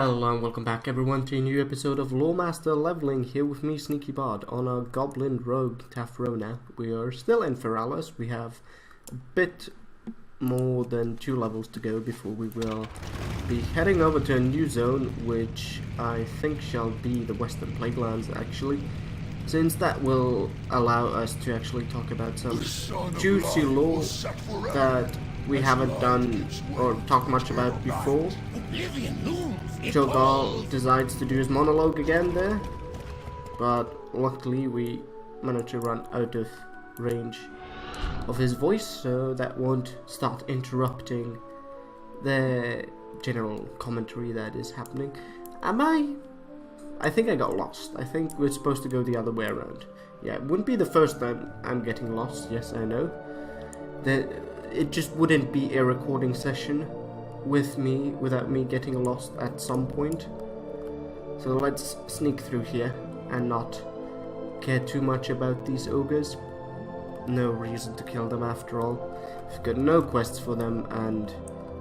Hello and welcome back everyone to a new episode of Loremaster Leveling, here with me, Sneaky Bod, on our Goblin Rogue Tough Row now. We are still in Feralis. We have a bit more than 2 levels to go before we will be heading over to a new zone, which I think shall be the Western Plaguelands actually, since that will allow us to actually talk about some juicy lore that we haven't done or talked much about before. Cho'Gall decides to do his monologue again there, but luckily we managed to run out of range of his voice, so that won't start interrupting the general commentary that is happening. I think I got lost. I think we're supposed to go the other way around. Yeah, it wouldn't be the first time I'm getting lost, yes I know. It just wouldn't be a recording session with me without me getting lost at some point. So let's sneak through here and not care too much about these ogres. No reason to kill them after all. We've got no quests for them, and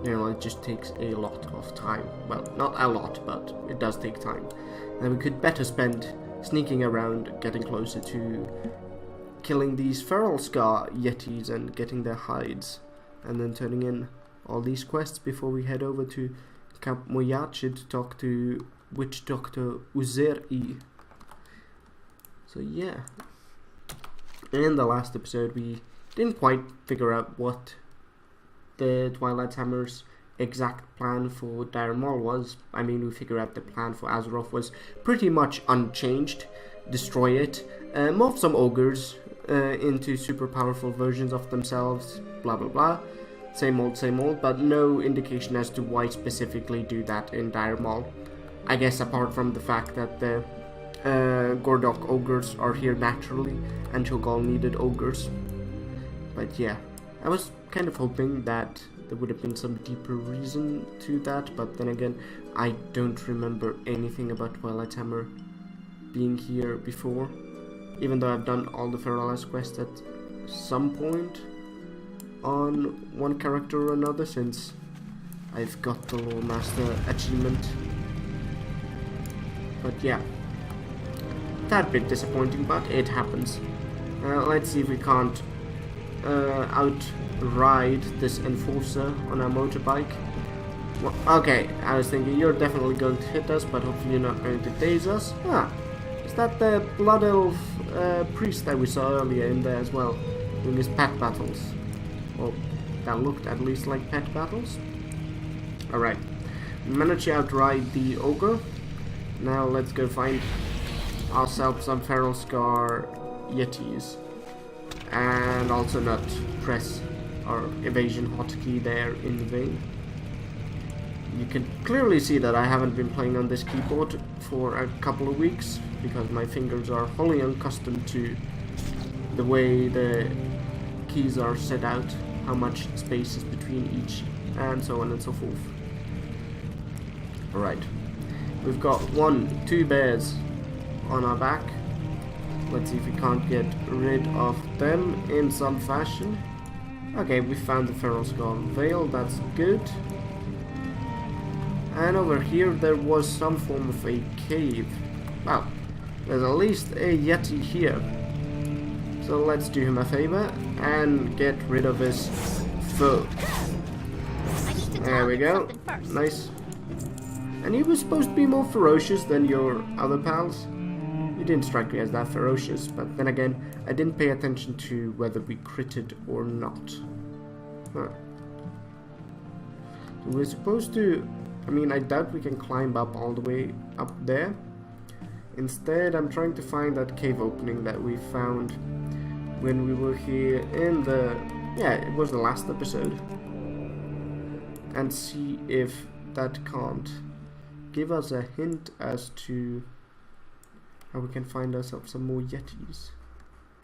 you know, it just takes a lot of time. Well, not a lot, but it does take time. And we could better spend sneaking around, getting closer to killing these feral scar yetis and getting their hides, and then turning in all these quests before we head over to Camp Mojache to talk to Witch Doctor Uzeri. So yeah, in the last episode we didn't quite figure out what the Twilight Hammer's exact plan for Dire Maul was. I mean, we figured out the plan for Azeroth was pretty much unchanged. Destroy it, morph some ogres into super powerful versions of themselves, blah blah blah. Same old, but no indication as to why specifically do that in Dire Maul. I guess apart from the fact that the Gordok ogres are here naturally, and Cho'Gall needed ogres. But yeah, I was kind of hoping that there would have been some deeper reason to that, but then again, I don't remember anything about Twilight Hammer being here before, even though I've done all the Feralis quests at some point on one character or another since I've got the Loremaster achievement. But yeah, that bit disappointing, but it happens. Let's see if we can't outride this enforcer on our motorbike. Well, okay, I was thinking you're definitely going to hit us, but hopefully you're not going to daze us. Is that the Blood Elf priest that we saw earlier in there as well, doing his pet battles? Well, that looked at least like pet battles. Alright, managed to outride the ogre. Now let's go find ourselves some feral scar yetis, and also not press our evasion hotkey there in vain. You can clearly see that I haven't been playing on this keyboard for a couple of weeks because my fingers are wholly unaccustomed to the way the keys are set out, how much space is between each, and so on and so forth. Alright, we've got 2 bears on our back. Let's see if we can't get rid of them in some fashion. Okay, we found the Feral Scar Veil, that's good. And over here there was some form of a cave. Wow, there's at least a yeti here. So let's do him a favor and get rid of his foe. There we go, nice. And he was supposed to be more ferocious than your other pals. He didn't strike me as that ferocious, but then again, I didn't pay attention to whether we critted or not. So we're supposed to, I mean, I doubt we can climb up all the way up there. Instead, I'm trying to find that cave opening that we found when we were here in the, yeah, it was the last episode, and see if that can't give us a hint as to how we can find ourselves some more yetis.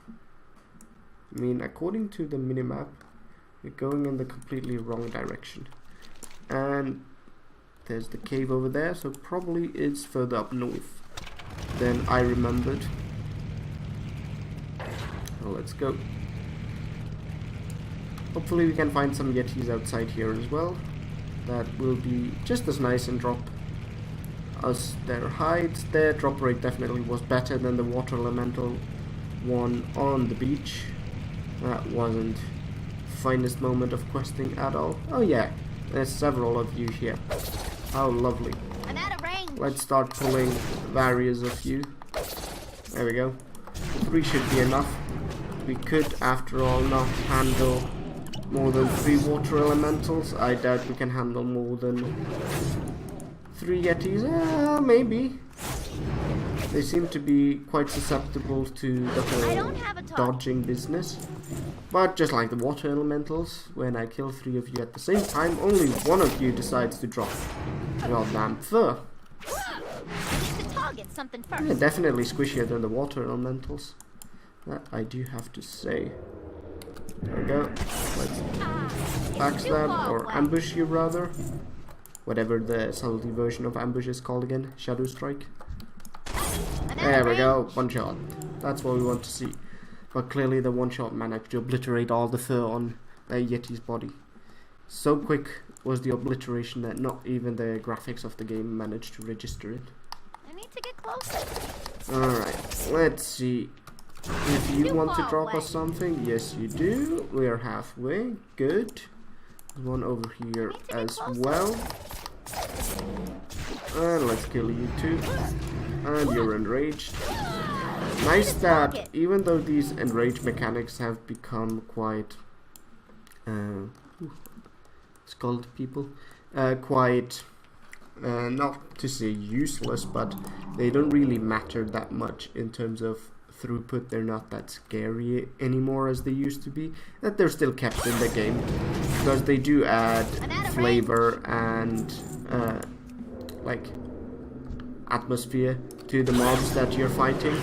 I mean, according to the minimap, we're going in the completely wrong direction, and there's the cave over there, so probably it's further up north than I remembered. So let's go. Hopefully we can find some yetis outside here as well. That will be just as nice and drop us their hides. Their drop rate definitely was better than the water elemental one on the beach. That wasn't the finest moment of questing at all. Oh yeah, there's several of you here. How lovely. I'm out of range. Let's start pulling various of you. There we go. 3 should be enough. We could, after all, not handle more than 3 water elementals. I doubt we can handle more than 3 yetis. Maybe. They seem to be quite susceptible to the whole dodging business. But just like the water elementals, when I kill 3 of you at the same time, only 1 of you decides to drop your damn fur. Target something first. Yeah, definitely squishier than the water elementals. That I do have to say. There we go. Let's backstab or ambush you rather. Whatever the subtlety version of ambush is called again. Shadow strike. There we go. 1 shot. That's what we want to see. But clearly the 1 shot managed to obliterate all the fur on a Yeti's body. So quick was the obliteration that not even the graphics of the game managed to register it. I need to get closer. Alright, let's see. If you want to drop us something, yes you do. We are halfway. Good. There's one over here as well. And let's kill you too. And you're enraged. Nice that even though these enrage mechanics have become quite scald people, quite not to say useless, but they don't really matter that much in terms of throughput. They're not that scary anymore as they used to be. That they're still kept in the game because they do add flavor and like atmosphere to the mobs that you're fighting.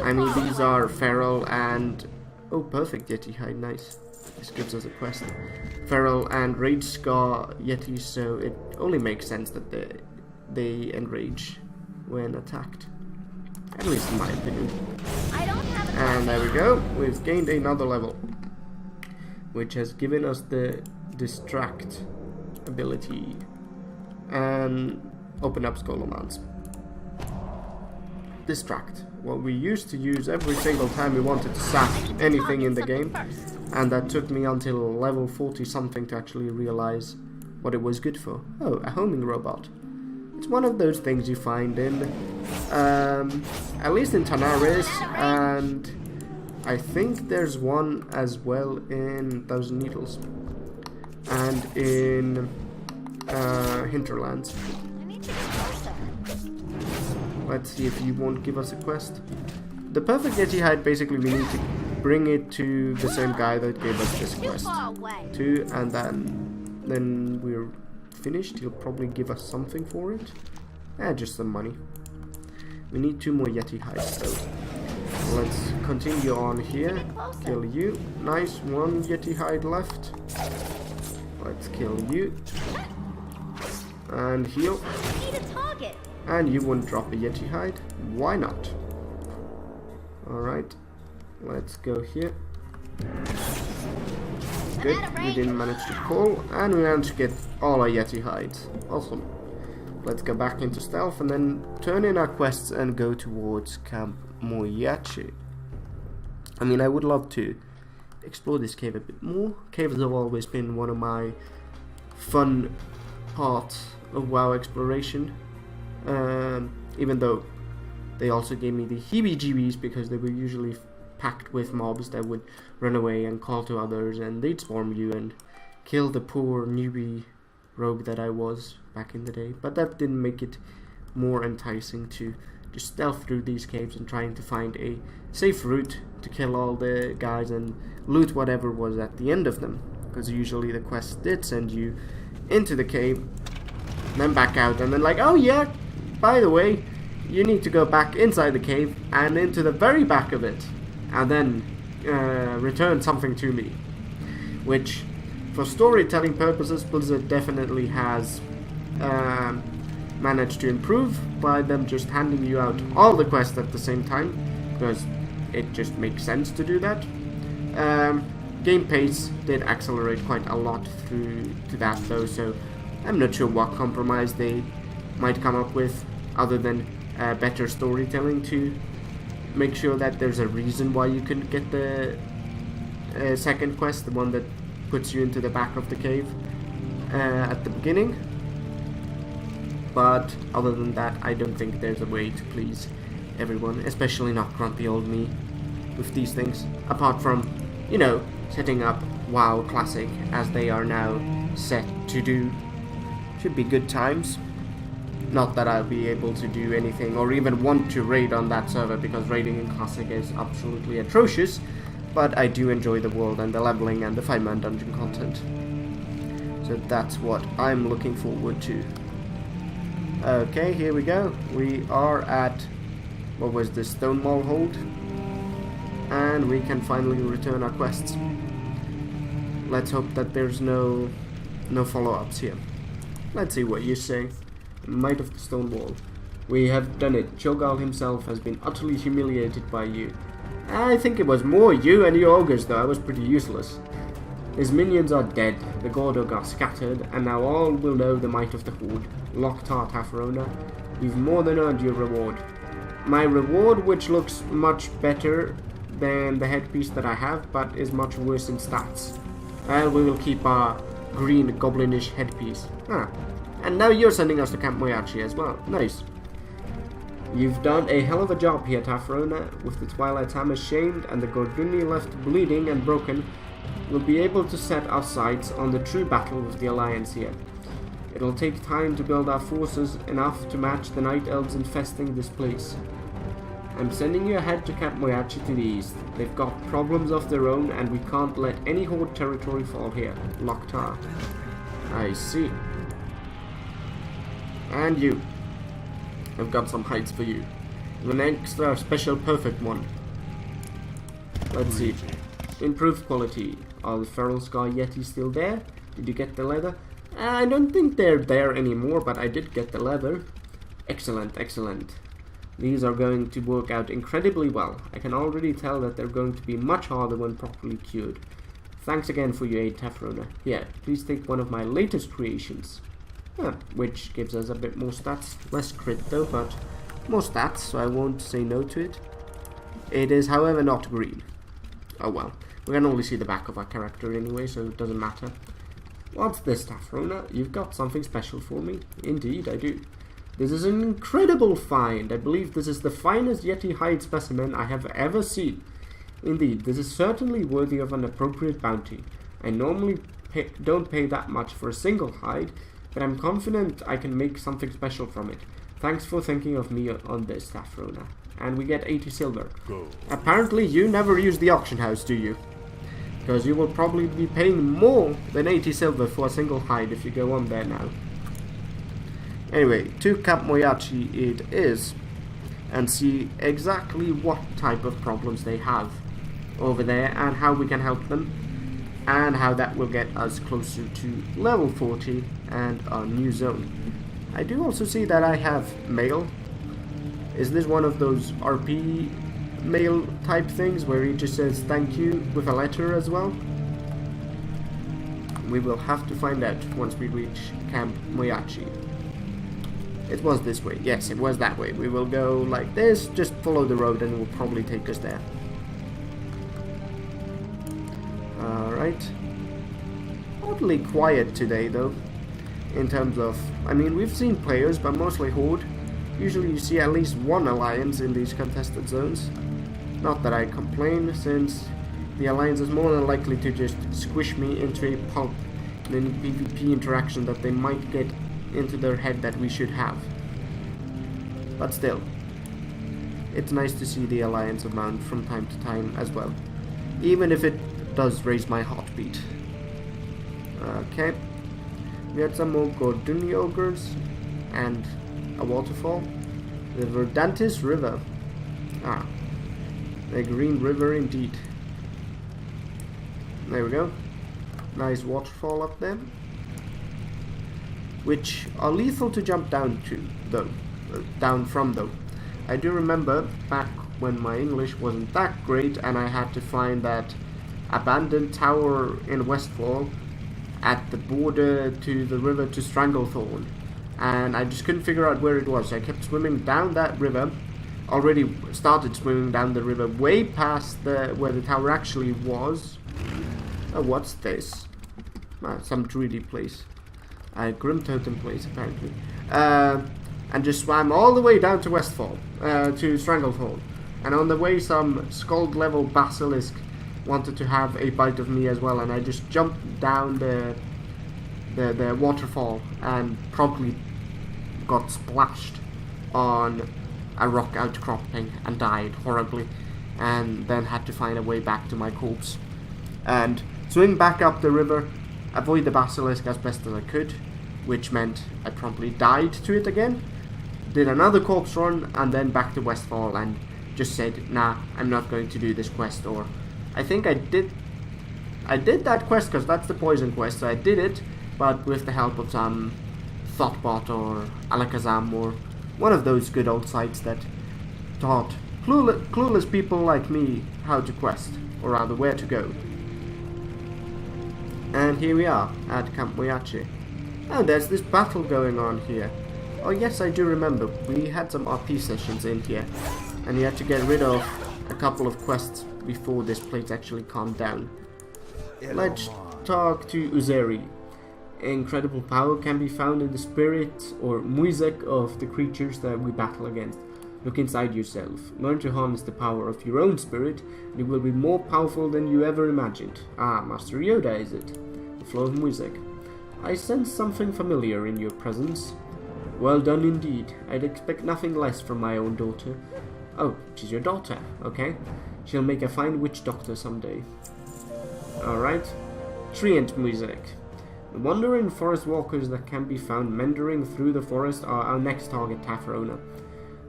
I mean, these are feral and oh, perfect Yeti hide, nice. This gives us a quest. Feral and rage scar Yetis, so it only makes sense that they enrage when attacked. At least in my opinion. And there we go. We've gained another level, which has given us the distract ability and open up Skolomans. Distract, what we used to use every single time we wanted to sack anything in the game, and that took me until level 40 something to actually realize what it was good for. Oh, a homing robot. It's one of those things you find in at least in Tanaris, and I think there's one as well in Thousand Needles and in Hinterlands. Let's see if you won't give us a quest. The perfect Yeti hide, basically we need to bring it to the same guy that gave us this quest too, and then we're finished. He'll probably give us something for it. Just some money. We need 2 more Yeti hides though. Let's continue on here. Kill you. Nice, 1 Yeti hide left. Let's kill you. And heal. And you won't drop a Yeti hide. Why not? Alright. Let's go here. Good. We didn't manage to pull. And we managed to get all our Yeti hides. Awesome. Let's go back into stealth and then turn in our quests and go towards Camp Mojache. I mean, I would love to explore this cave a bit more. Caves have always been one of my fun parts of WoW exploration. Even though they also gave me the heebie-jeebies because they were usually packed with mobs that would run away and call to others, and they'd swarm you and kill the poor newbie rogue that I was back in the day. But that didn't make it more enticing to just stealth through these caves and trying to find a safe route to kill all the guys and loot whatever was at the end of them, because usually the quest did send you into the cave, then back out, and then like, oh yeah, by the way, you need to go back inside the cave and into the very back of it, and then return something to me. Which, for storytelling purposes, Blizzard definitely has managed to improve by them just handing you out all the quests at the same time, because it just makes sense to do that. Game pace did accelerate quite a lot through to that though, so I'm not sure what compromise they might come up with. other than better storytelling to make sure that there's a reason why you couldn't get the second quest, the one that puts you into the back of the cave at the beginning. But other than that, I don't think there's a way to please everyone, especially not grumpy old me with these things, apart from, you know, setting up WoW Classic as they are now set to do. Should be good times. Not that I'll be able to do anything or even want to raid on that server, because raiding in Classic is absolutely atrocious, but I do enjoy the world and the leveling and the 5-man dungeon content. So that's what I'm looking forward to. Okay, here we go. We are at, what was the Stonemaul hold? And we can finally return our quests. Let's hope that there's no follow-ups here. Let's see what you say. Might of the Stonemaul. We have done it. Cho'Gall himself has been utterly humiliated by you. I think it was more you and your ogres, though. I was pretty useless. His minions are dead, the Gordog are scattered, and now all will know the might of the Horde. Loktar Tafrona, you've more than earned your reward. My reward, which looks much better than the headpiece that I have, but is much worse in stats. Well, we will keep our green goblinish headpiece. And now you're sending us to Camp Mojache as well. Nice. You've done a hell of a job here, Tafrona. With the Twilight Hammer shamed and the Gorduni left bleeding and broken, we'll be able to set our sights on the true battle with the Alliance here. It'll take time to build our forces enough to match the Night Elves infesting this place. I'm sending you ahead to Camp Mojache to the east. They've got problems of their own, and we can't let any Horde territory fall here. Loktar. I see. And you. I've got some heights for you. An extra special perfect one. Let's see. Improved quality. Are the Feral Scar Yeti still there? Did you get the leather? I don't think they're there anymore, but I did get the leather. Excellent, excellent. These are going to work out incredibly well. I can already tell that they're going to be much harder when properly cured. Thanks again for your aid, Tafrona. Here, please take one of my latest creations. Which gives us a bit more stats. Less crit though, but more stats, so I won't say no to it. It is, however, not green. Oh well. We can only see the back of our character anyway, so it doesn't matter. What's this, Tafrona? You've got something special for me? Indeed, I do. This is an incredible find. I believe this is the finest Yeti hide specimen I have ever seen. Indeed, this is certainly worthy of an appropriate bounty. I normally don't pay that much for a single hide, but I'm confident I can make something special from it. Thanks for thinking of me on this, Tafrona. And we get 80 silver. Go. Apparently you never use the auction house, do you? Because you will probably be paying more than 80 silver for a single hide if you go on there now. Anyway, to Camp Mojache it is, and see exactly what type of problems they have over there and how we can help them, and how that will get us closer to level 40 and our new zone. I do also see that I have mail. Is this one of those RP mail type things where he just says thank you with a letter as well? We will have to find out once we reach Camp Mojache. It was this way. Yes, it was that way. We will go like this, just follow the road and it will probably take us there. Alright. Oddly quiet today though, in terms of, I mean, we've seen players, but mostly Horde. Usually you see at least one Alliance in these contested zones. Not that I complain, since the Alliance is more than likely to just squish me into a pulp in any PvP interaction that they might get into their head that we should have. But still, it's nice to see the Alliance amount from time to time as well, even if it does raise my heartbeat. Okay, we had some more Gorduni ogres and a waterfall. The Verdantis River. Ah, a green river indeed. There we go. Nice waterfall up there, which are lethal to jump down to, though. Down from, though. I do remember back when my English wasn't that great and I had to find that abandoned tower in Westfall at the border to the river to Stranglethorn. and I just couldn't figure out where it was. So I kept swimming down that river. Already started swimming down the river way past where the tower actually was. Oh, what's this? Some druidy place. Grim Totem place, apparently. And just swam all the way down to Westfall, to Stranglethorn. And on the way, some Skald-level basilisk wanted to have a bite of me as well, and I just jumped down the waterfall and promptly got splashed on a rock outcropping and died horribly, and then had to find a way back to my corpse and swim back up the river, avoid the basilisk as best as I could, which meant I promptly died to it again, did another corpse run, and then back to Westfall and just said, nah, I'm not going to do this quest. Or I think I did that quest because that's the poison quest, so I did it, but with the help of some Thoughtbot or Alakazam or one of those good old sites that taught clueless people like me how to quest, or rather where to go. And here we are at Camp Mojache. And there's this battle going on here. Oh yes, I do remember. We had some RP sessions in here, and we had to get rid of a couple of quests before this place actually calmed down. Let's talk to Uzeri. Incredible power can be found in the spirit or music of the creatures that we battle against. Look inside yourself. Learn to harness the power of your own spirit, and you will be more powerful than you ever imagined. Ah, Master Yoda, is it? The flow of music. I sense something familiar in your presence. Well done indeed. I'd expect nothing less from my own daughter. Oh, she's your daughter, okay. She'll make a fine witch doctor someday. Alright. Treant music. The wandering forest walkers that can be found meandering through the forest are our next target, Tafrona.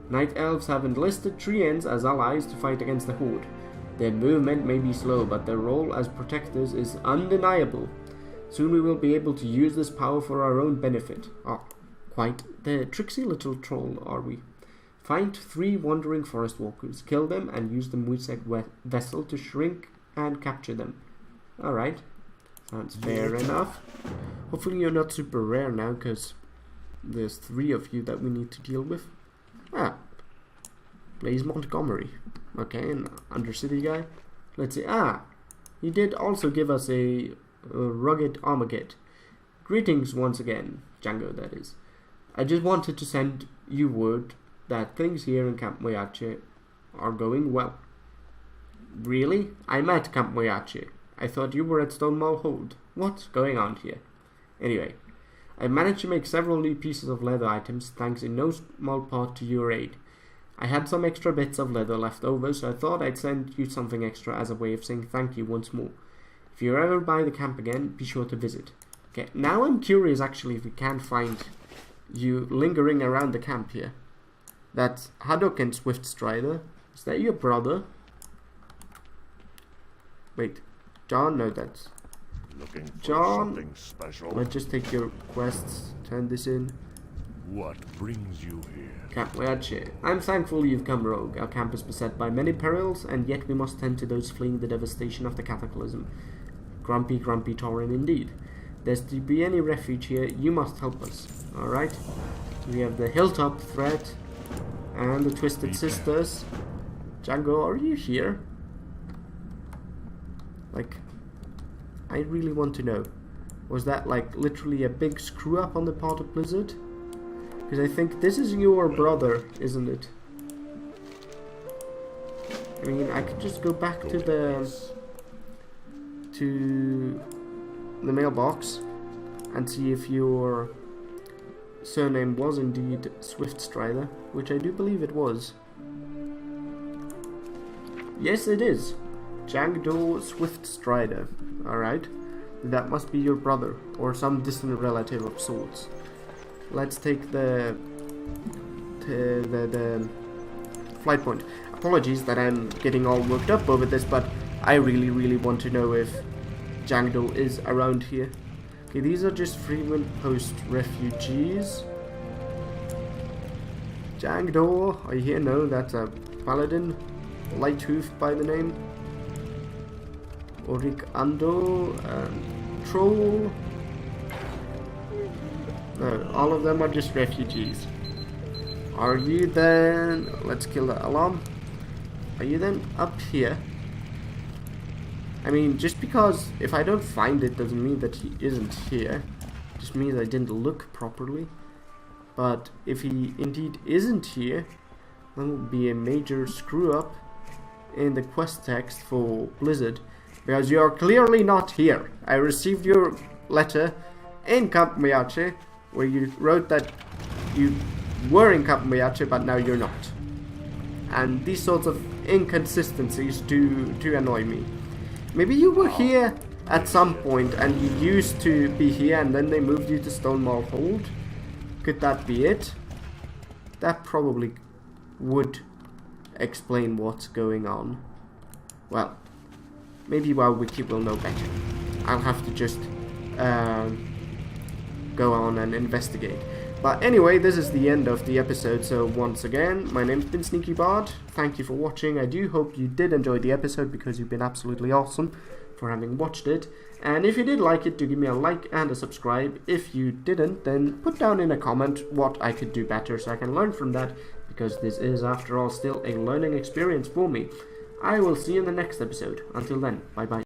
Night elves have enlisted treants as allies to fight against the horde. Their movement may be slow, but their role as protectors is undeniable. Soon we will be able to use this power for our own benefit. Oh, quite the tricksy little troll, are we? Find 3 wandering forest walkers, kill them, and use the Muisek vessel to shrink and capture them. Alright. Sounds fair enough. Hopefully you're not super rare now, because there's 3 of you that we need to deal with. Ah, Blaze Montgomery. Okay, an Undercity guy. Let's see. Ah, he did also give us a rugged Armageddon. Greetings once again, Django, that is. I just wanted to send you word that things here in Camp Mojache are going well. Really? I'm at Camp Mojache. I thought you were at Stonemaul Hold. What's going on here? Anyway, I managed to make several new pieces of leather items thanks in no small part to your aid. I had some extra bits of leather left over, so I thought I'd send you something extra as a way of saying thank you once more. If you're ever by the camp again, be sure to visit. Okay, now I'm curious actually if we can find you lingering around the camp here. That's Haddock and Swiftstrider. Is that your brother? Wait, John? No, that's Looking for John. something special? Let's just take your quests, turn this in. What brings you here? Camp Mojache. I'm thankful you've come, Rogue. Our camp is beset by many perils, and yet we must tend to those fleeing the devastation of the cataclysm. Grumpy, grumpy Tauren indeed. There's to be any refuge here, you must help us. Alright. We have the Hilltop threat and the Twisted Sisters. Django, are you here? Like, I really want to know. Was that like literally a big screw up on the part of Blizzard? Because I think this is your brother, isn't it? I mean, I could just go back to the mailbox and see if your surname was indeed Swiftstrider, which I do believe it was. Yes, it is. Jagdo Swiftstrider. Alright. That must be your brother, or some distant relative of sorts. Let's take the flight point. Apologies that I'm getting all worked up over this, but I really want to know if Jagdo is around here. Okay, these are just Freeman Post refugees. Jagdo, are you here? No, that's a paladin. Lighthoof by the name. Orik Ando, Troll. No, all of them are just refugees. Are you then... Let's kill that alarm. Are you then up here? I mean, just because if I don't find it doesn't mean that he isn't here. It just means I didn't look properly. But if he indeed isn't here, that would be a major screw up in the quest text for Blizzard. Because you are clearly not here. I received your letter in Camp Mojache where you wrote that you were in Camp Mojache but now you're not. And these sorts of inconsistencies do annoy me. Maybe you were here at some point and you used to be here and then they moved you to Stonemaul Hold. Could that be it? That probably would explain what's going on. Well, maybe while Wiki will know better. I'll have to just go on and investigate. But anyway, this is the end of the episode, so once again, my name's been Sneaky Bard. Thank you for watching. I do hope you did enjoy the episode because you've been absolutely awesome for having watched it. And if you did like it, do give me a like and a subscribe. If you didn't, then put down in a comment what I could do better so I can learn from that, because this is, after all, still a learning experience for me. I will see you in the next episode. Until then, bye bye.